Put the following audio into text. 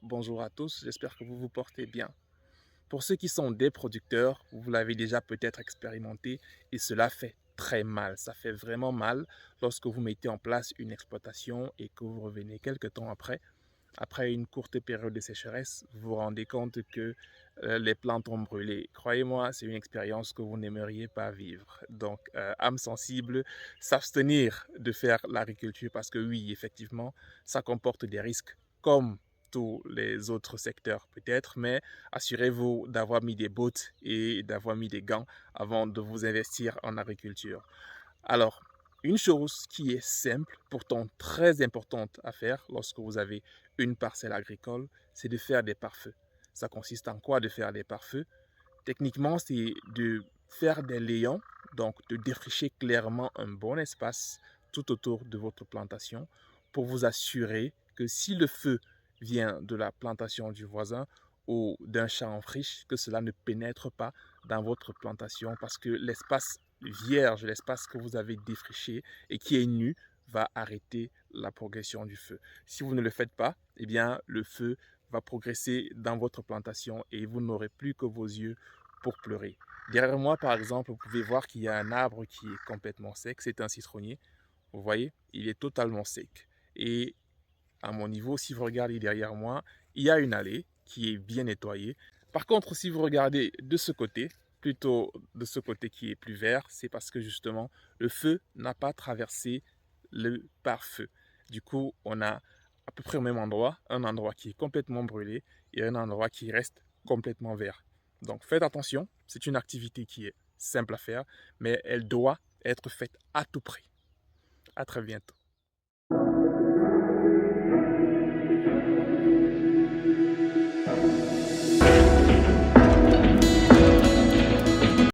Bonjour à tous, j'espère que vous vous portez bien. Pour ceux qui sont des producteurs, vous l'avez déjà peut-être expérimenté et cela fait très mal. Ça fait vraiment mal lorsque vous mettez en place une exploitation et que vous revenez quelques temps après une courte période de sécheresse, vous vous rendez compte que les plantes ont brûlé. Croyez-moi, c'est une expérience que vous n'aimeriez pas vivre. Donc, âme sensible, s'abstenir de faire l'agriculture parce que oui, effectivement, ça comporte des risques comme tous les autres secteurs peut-être, mais assurez-vous d'avoir mis des bottes et d'avoir mis des gants avant de vous investir en agriculture. Alors, une chose qui est simple, pourtant très importante à faire lorsque vous avez une parcelle agricole, c'est de faire des pare-feux. Ça consiste en quoi de faire des pare-feux? Techniquement, c'est de faire des layons, donc de défricher clairement un bon espace tout autour de votre plantation pour vous assurer que si le feu vient de la plantation du voisin ou d'un champ en friche, que cela ne pénètre pas dans votre plantation parce que l'espace vierge, l'espace que vous avez défriché et qui est nu, va arrêter la progression du feu. Si vous ne le faites pas, eh bien, le feu va progresser dans votre plantation et vous n'aurez plus que vos yeux pour pleurer. Derrière moi, par exemple, vous pouvez voir qu'il y a un arbre qui est complètement sec. C'est un citronnier. Vous voyez, il est totalement sec. Et à mon niveau, si vous regardez derrière moi, il y a une allée qui est bien nettoyée. Par contre, si vous regardez de ce côté, plutôt de ce côté qui est plus vert, c'est parce que justement, le feu n'a pas traversé le pare-feu. Du coup, on a à peu près au même endroit, un endroit qui est complètement brûlé et un endroit qui reste complètement vert. Donc faites attention, c'est une activité qui est simple à faire, mais elle doit être faite à tout prix. À très bientôt.